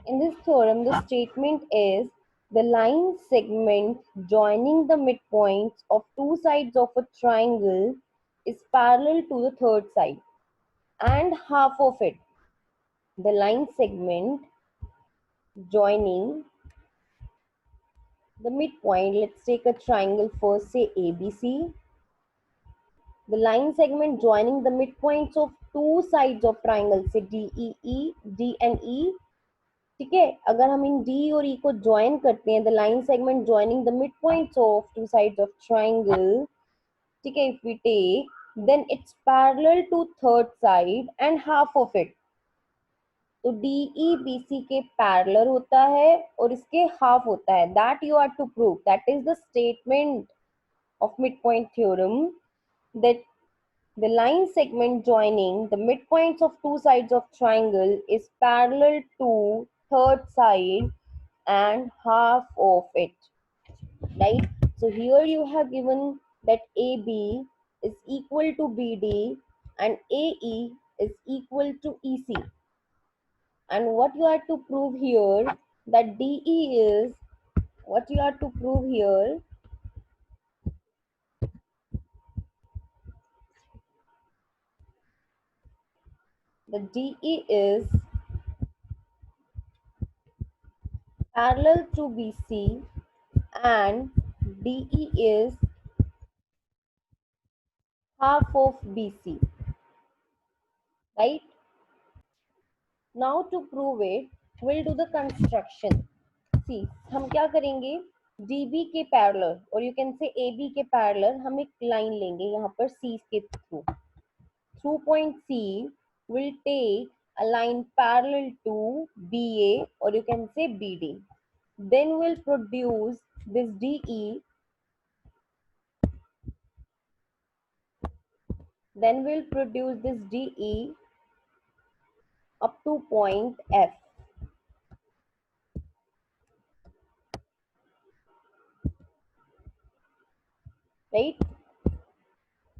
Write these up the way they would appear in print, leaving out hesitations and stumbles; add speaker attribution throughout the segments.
Speaker 1: In this theorem, the statement is the line segment joining the midpoints of two sides of a triangle is parallel to the third side and half of it. The line segment joining the midpoint, let's take a triangle first, say ABC. The line segment joining the midpoints of two sides of triangle, say DEE, D and E. ठीक है, अगर हम इन D और E को join करते हैं, the line segment joining the mid points of two sides of triangle, ठीक है, if we take then it's parallel to third side and half of it. तो DEBC के पैरेलल होता है और इसके हाफ होता है. That you are to prove. That is the statement of mid point theorem, that the line segment joining the midpoints of two sides of triangle is parallel to third side and half of it, right? So here you have given that AB is equal to BD and AE is equal to EC, and what you are to prove here, that DE is, what you are to prove here, the DE is parallel to BC and DE is half of BC, right? Now to prove it, we'll do the construction. See, हम क्या करेंगे, DB के parallel और you can say AB के parallel हम एक line लेंगे यहाँ पर C के through point C will take a line parallel to BA or you can say BD. Then we'll produce this DE. Then we'll produce this DE up to point F. Right?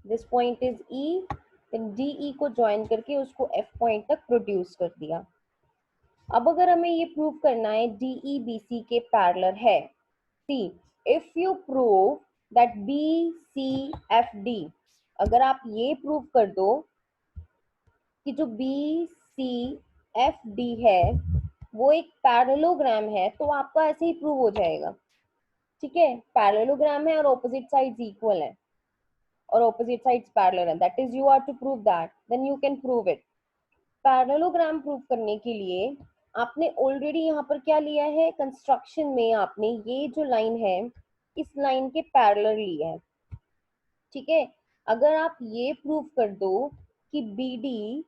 Speaker 1: This point is E. Then DE को join करके उसको F point तक produce कर दिया. अब अगर हमें ये प्रूव करना है DEBC के पैरेलल है, see if you prove that BCFD, अगर आप ये प्रूव कर दो कि जो BCFD है वो एक पैरेललोग्राम है, तो आपका ऐसे ही प्रूव हो जाएगा. ठीक है, पैरेललोग्राम है और ऑपोजिट साइड्स इक्वल है और ऑपोजिट साइड्स पैरेलल है, that is you are to prove that, then you can prove it. Parallelogram प्रूव करने के लिए आपने ऑलरेडी यहाँ पर क्या लिया है, कंस्ट्रक्शन में आपने ये जो लाइन है इस लाइन के पैरेलल लिया है. ठीक है, अगर आप ये प्रूव कर दो कि BD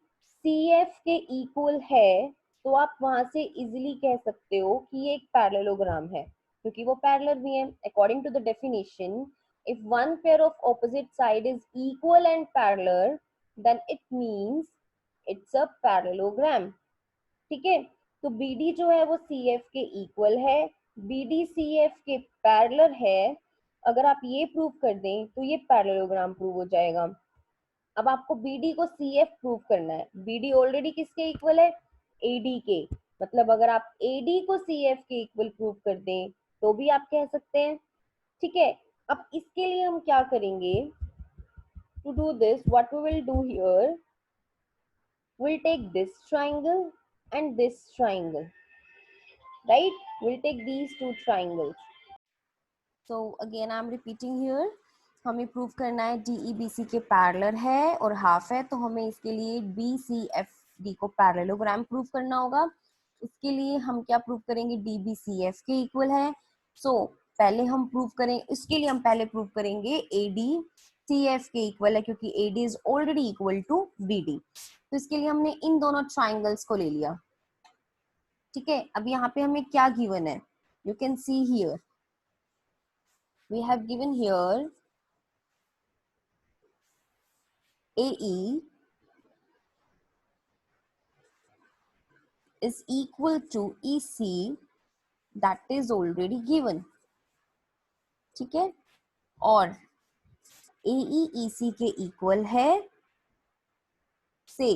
Speaker 1: CF के इक्वल है तो आप वहां से इजिली कह सकते हो कि ये एक पैरेललोग्राम है, क्योंकि वो पैरेलल भी है. According to the definition, if one pair of opposite side is equal and parallel, then it means it's a parallelogram. ठीक है, तो BD जो है वो CF के इक्वल है, BD CF के पैरेलल है. अगर आप ये प्रूव कर दें तो ये पैरेललोग्राम प्रूव हो जाएगा. अब आपको BD को CF प्रूव करना है. BD ऑलरेडी किसके इक्वल है, AD के. मतलब अगर आप AD को CF के इक्वल प्रूव कर दें तो भी आप कह सकते हैं. ठीक है, अब इसके लिए हम क्या करेंगे, to do this what we will do here, we'll take this triangle and this triangle, right? We'll take these two triangles. So again I'm repeating here, हमें प्रूव करना है DEBC के पैरेलल है और हाफ है, तो हमें इसके लिए BCFD को पैरेललोग्राम प्रूव करना होगा. उसके लिए हम क्या प्रूव करेंगे, DBCF के इक्वल है. सो पहले हम प्रूव करें, इसके लिए हम पहले प्रूव करेंगे AD CF के इक्वल है, क्योंकि AD is already equal to BD. तो इसके लिए हमने इन दोनों ट्राइंगल्स को ले लिया. ठीक है, अब यहाँ पे हमें क्या गिवन है, you can see here we have given here AE is equal to EC, that is already given. ठीक है, और AE EC के इक्वल है, से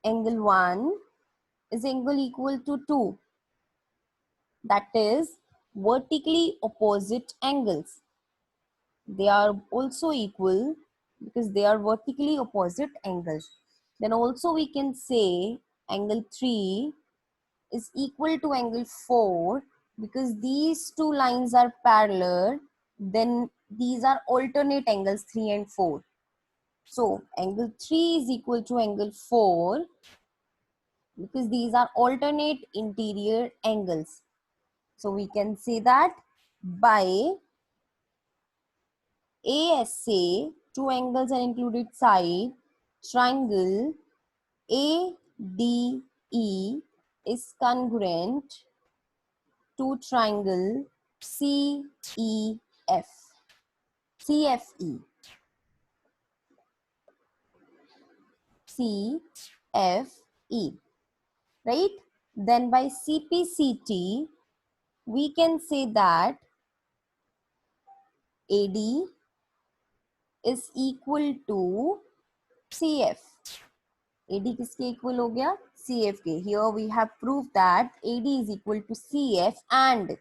Speaker 1: angle 1 is angle equal to 2, that is vertically opposite angles. They are also equal because they are vertically opposite angles. Then also we can say angle 3 is equal to angle 4 because these two lines are parallel. Then these are alternate angles 3 and 4. So angle 3 is equal to angle 4 because these are alternate interior angles. So we can say that by ASA, two angles are included side, triangle ADE is congruent to triangle CEF, CFE, CFE, right? Then by CPCT, we can say that AD is equal to CF. AD किसके equal हो गया? CF के. Here we have proved that AD is equal to CF and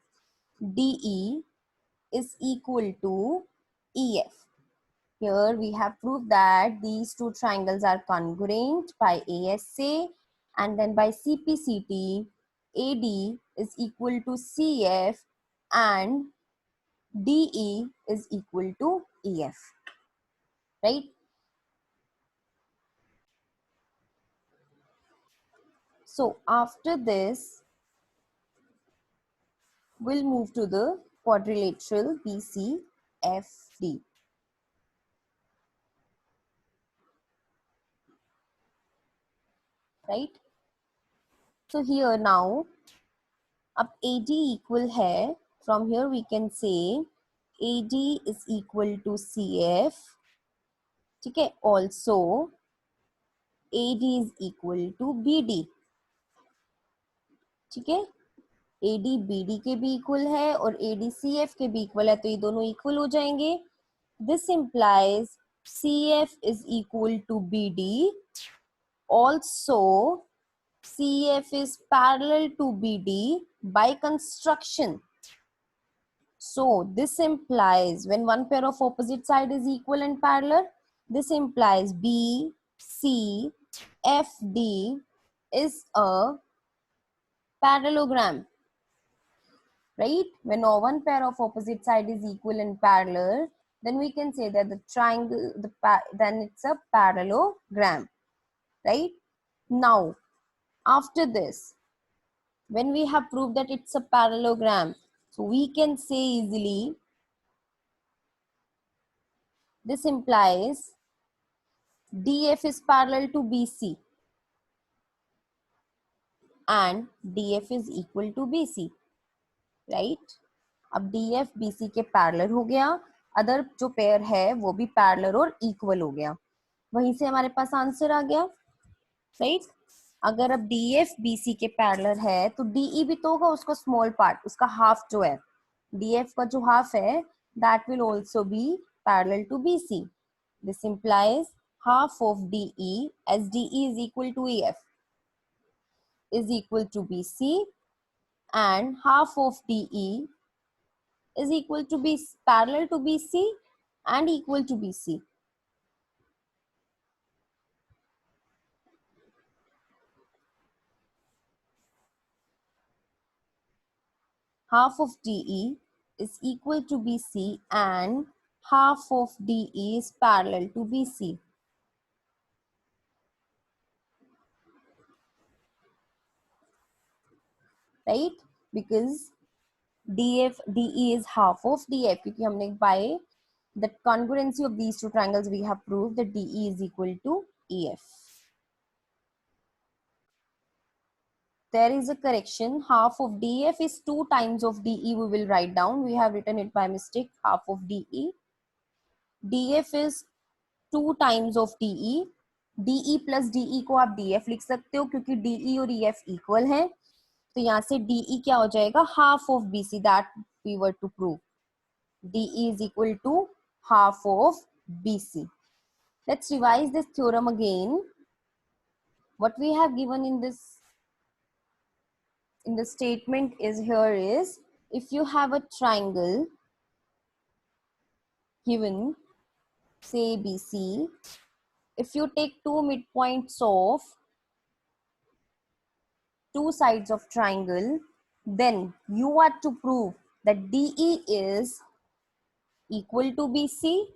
Speaker 1: DE is equal to EF. Here we have proved that these two triangles are congruent by ASA, and then by CPCT, AD is equal to CF and DE is equal to EF, right? So after this, we'll move to the quadrilateral BCFD. Right? So here now, अब AD equal है, from here we can say AD is equal to CF, ठीक है? Also AD is equal to BD, ठीक है? AD BD के भी equal है और AD CF के भी equal है, तो ये दोनों equal हो जाएंगे. This implies CF is equal to BD. Also CF is parallel to BD by construction. So this implies when one pair of opposite side is equal and parallel, this implies BCFD is a parallelogram, right? When one pair of opposite side is equal and parallel, then we can say that the triangle, then it's a parallelogram, right? Now, after this, when we have proved that it's a parallelogram, so we can say easily, this implies DF is parallel to BC and DF is equal to BC, right? अब DF BC के parallel हो गया, other जो pair है वो भी parallel और equal हो गया, वहीं से हमारे पास आंसर आ गया, राइट? अगर अब DF BC के पैरेलल है तो DE भी तो होगा उसका स्मॉल पार्ट, उसका हाफ जो है, DF का जो हाफ है, that will also be parallel to BC. This implies half of DE, as DE is equal to EF, is equal to BC, and half of DE is equal to be parallel to BC and equal to BC. Half of DE is equal to BC and half of DE is parallel to BC. Right? Because DE is half of DF. क्योंकि हमने by the congruency of these two triangles we have proved that DE is equal to EF. There is a correction. Half of DF is 2 times of DE. We will write down. We have written it by mistake. Half of DE. DF is 2 times of DE. DE plus DE को आप DF लिख सकते हो क्योंकि DE और EF equal हैं, तो यहाँ से DE क्या हो जाएगा? Half of BC. That we were to prove. DE is equal to half of BC. Let's revise this theorem again. What we have given in this in the statement is here is, if you have a triangle given, say BC, if you take two midpoints of two sides of triangle, then you are to prove that DE is equal to BC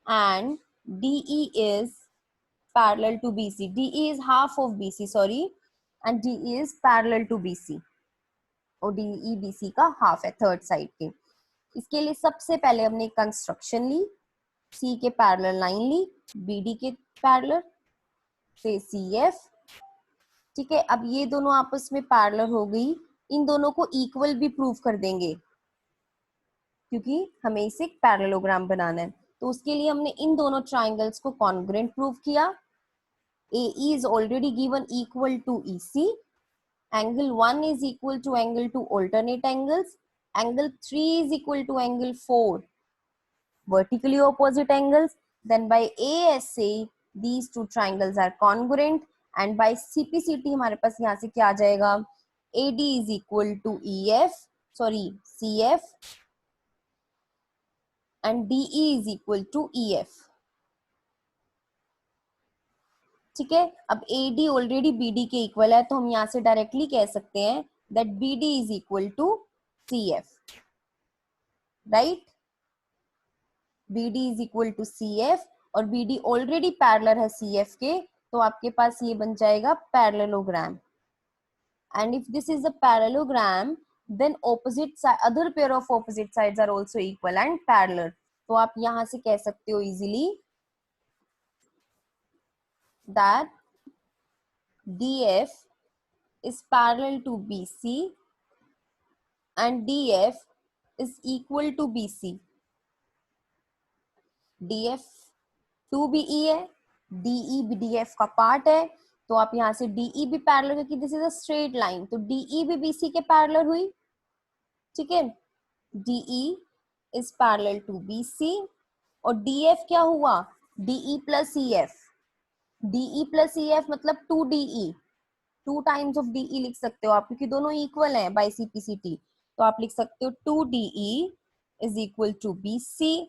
Speaker 1: and DE is parallel to BC. DE is half of BC, sorry, and DE is parallel to BC. और DE BC का half है third side के. इसके लिए सबसे पहले हमने construction ली, C के पैरेलल लाइन ली, BD के पैरेलल से CF. ठीक है, अब ये दोनों आपस में पैरेलल हो गई, इन दोनों को इक्वल भी प्रूव कर देंगे क्योंकि हमें इसे पैरेललोग्राम बनाना है. तो उसके लिए हमने इन दोनों ट्राइंगल्स को कॉन्ग्रुएंट प्रूव किया. AE is already given equal to EC. Angle 1 is equal to angle 2 alternate angles. Angle 3 is equal to angle 4 vertically opposite angles. Then by ASA these two triangles are congruent, and by CPCT हमारे पास यहाँ से क्या आ जाएगा, AD is equal to CF and DE is equal to EF. ठीक है, अब AD already BD के equal है, तो हम यहाँ से डायरेक्टली कह सकते हैं that BD is equal to CF, right. BD is equal to CF और BD ऑलरेडी पैरेलल है CF के, तो आपके पास ये बन जाएगा parallelogram. And if this is a parallelogram, then opposite side, other pair of opposite sides are also equal and parallel. तो आप यहाँ से कह सकते हो easily that DF is parallel to BC and DF is equal to BC. DF 2BE है, DE भी DF का पार्ट है, तो आप यहाँ से DE भी पैरेलल, क्योंकि this is a straight line, तो DE भी BC के पैरेलल हुई. ठीक है, DE is parallel to BC और DF क्या हुआ, DE plus EF. DE plus EF मतलब 2DE, 2 times of DE लिख सकते हो आप, क्योंकि दोनों इक्वल हैं by CPCT. तो आप लिख सकते हो 2DE is equal to BC.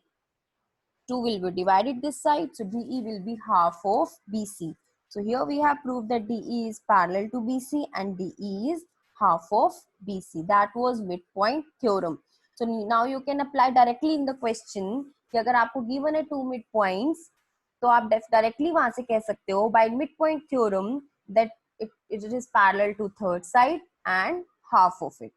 Speaker 1: 2 will be divided this side, so DE will be half of BC. So here we have proved that DE is parallel to BC and DE is half of BC. That was midpoint theorem. So now you can apply directly in the question कि अगर आपको given है 2 midpoints, तो आप directly वहां से कह सकते हो by midpoint theorem that it is parallel to third side and half of it.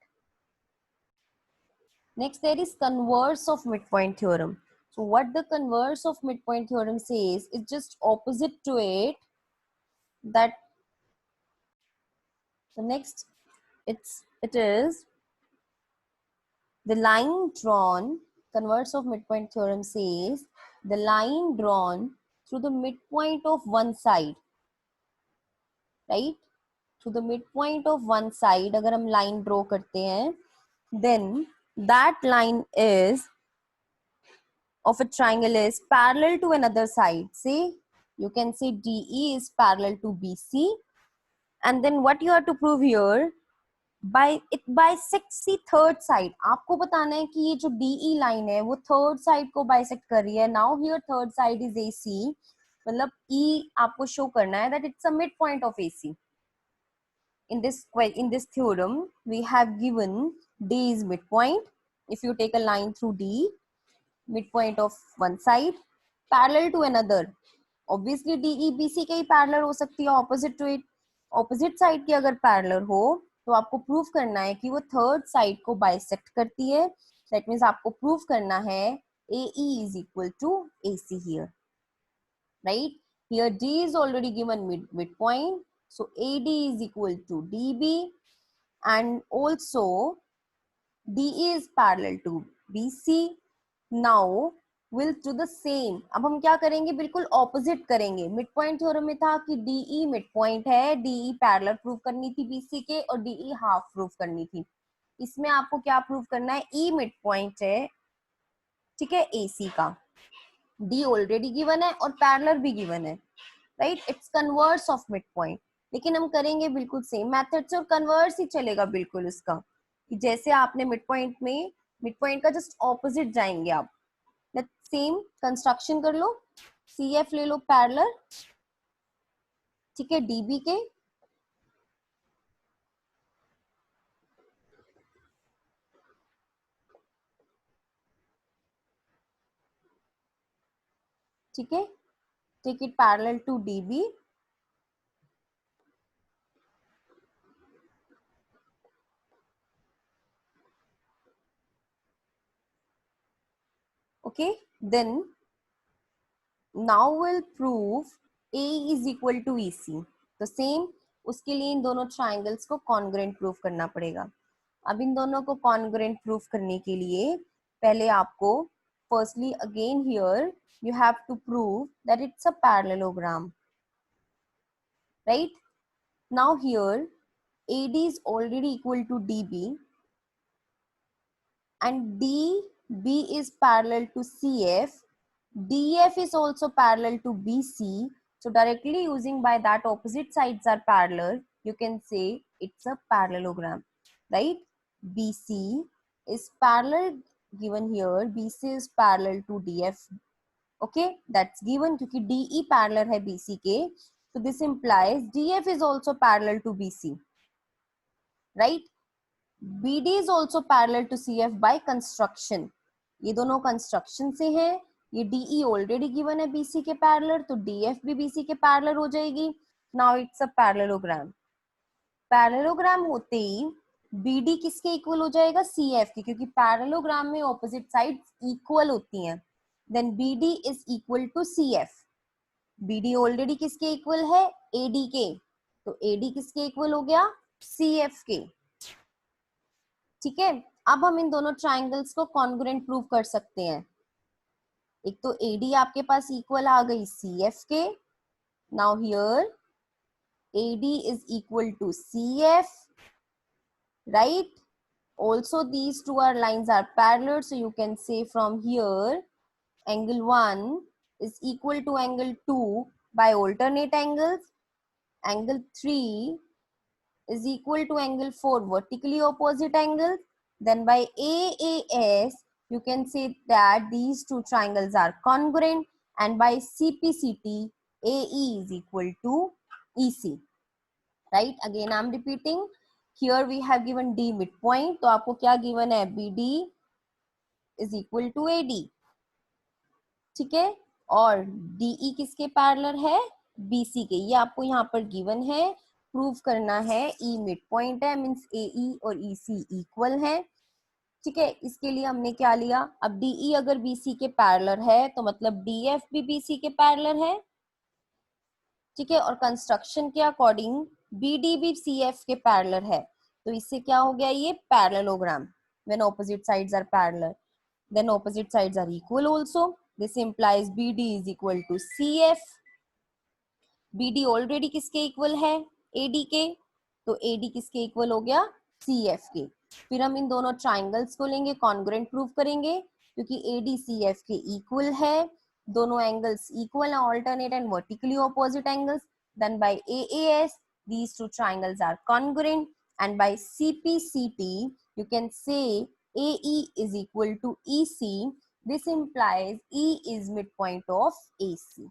Speaker 1: Next, there is converse of midpoint theorem. So what the converse of midpoint theorem says is just opposite to it, that the next it is the line drawn. Converse of midpoint theorem says the line drawn through the midpoint of one side, right? Through the midpoint of one side अगर हम line draw करते हैं, then that line is of a triangle is parallel to another side. See, you can see DE is parallel to BC, and then what you have to prove here, by it bisects the third side. आपको बताना है कि ये जो DE line है वो third side को bisect कर रही है. Now here third side is AC, मतलब E आपको show करना है that it's a midpoint of AC. In this theorem we have given D is midpoint. If you take a line through D, midpoint of one side parallel to another, obviously DE BC के ही parallel हो सकती है opposite to it. Opposite side की अगर parallel हो तो आपको prove करना है कि वो third side को bisect करती है. That means आपको prove करना है AE is equal to AC here, right? Here D is already given midpoint, so AD is equal to DB, and also DE is parallel to BC. Now we'll do the same. अब हम क्या करेंगे, बिल्कुल opposite करेंगे. midpoint theorem में था कि DE midpoint है, DE parallel prove करनी थी BC के और DE half prove करनी थी. इसमें आपको क्या prove करना है, E midpoint है, ठीक है, AC का. D already given है और parallel भी given है, right? It's converse of midpoint. लेकिन हम करेंगे बिल्कुल सेम मेथड से और कन्वर्स ही चलेगा बिल्कुल उसका, कि जैसे आपने मिड पॉइंट में, मिड पॉइंट का जस्ट ऑपोजिट जाएंगे आप। सेम कंस्ट्रक्शन कर लो, सी एफ ले लो पैरेलल, ठीक है, डीबी के, ठीक है, take it parallel to DB, okay, then now we'll prove A is equal to EC। तो सेम उसके लिए इन दोनों ट्राइंगल्स को कॉन्ग्रुएंट प्रूव करना पड़ेगा। अब इन दोनों को कॉन्ग्रुएंट प्रूव करने के लिए पहले आपको firstly again here you have to prove that it's a parallelogram, right? Now here AD is already equal to DB and DB is parallel to CF, DF is also parallel to BC. So directly using by that opposite sides are parallel, you can say it's a parallelogram, right? BC is parallel, given here, BC is parallel to DF. Okay, that's given क्योंकि DE parallel है BC के, so this implies DF is also parallel to BC, right? BD is also parallel to CF by construction। ये दोनों construction से हैं। ये DE already given है BC के पैरेलल, तो DF भी BC के पैरेलल हो जाएगी। Now it's a parallelogram. Parallelogram होते ही BD किसके इक्वल हो जाएगा? CF के, क्योंकि पैरेललोग्राम में ऑपोजिट साइड्स इक्वल होती हैं। Then BD is equal to CF। BD already किसके इक्वल है? AD के, तो AD किसके इक्वल हो गया? CF के, ठीक है। अब हम इन दोनों ट्राइंगल्स को कॉन्ग्रुएंट प्रूव कर सकते हैं। एक तो AD आपके पास इक्वल आ गई CF के, now here AD is equal to CF, right? Also these two are lines are parallel, so you can say from here angle 1 is equal to angle 2 by alternate angles, angle 3 is equal to angle 4 vertically opposite angles. Then by AAS, you can say that these two triangles are congruent, and by CPCT, AE is equal to EC, right? Again, I'm repeating. Here we have given D midpoint, तो आपको क्या given है? BD is equal to AD, ठीक है, और DE किसके parallel है? BC के। ये आपको यहाँ पर गिवन है, प्रूव करना है। E मिड पॉइंट है, मींस AE और EC इक्वल है, ठीक है। इसके लिए हमने क्या लिया? अब DE अगर BC के पैरेलल है तो मतलब DF भी BC के पैरेलल है, ठीक है, और कंस्ट्रक्शन के अकॉर्डिंग BD भी CF के पैरेलल है, तो इससे क्या हो गया? ये parallelogram. When opposite sides are parallel, then opposite sides are equal also. This implies BD is equal to CF। BD already किसके इक्वल है? AD के, तो AD किसके इक्वल हो गया? CF के। फिर हम इन दोनों ट्राइंगल्स को लेंगे, कॉन्ग्रुएंट प्रूव करेंगे, क्योंकि AD CF के इक्वल है, दोनों एंगल्स इक्वल है, alternate and vertically opposite angles. Then by AAS, these two triangles are congruent, and by CPCT, you can say AE is equal to EC. This implies E is midpoint of AC.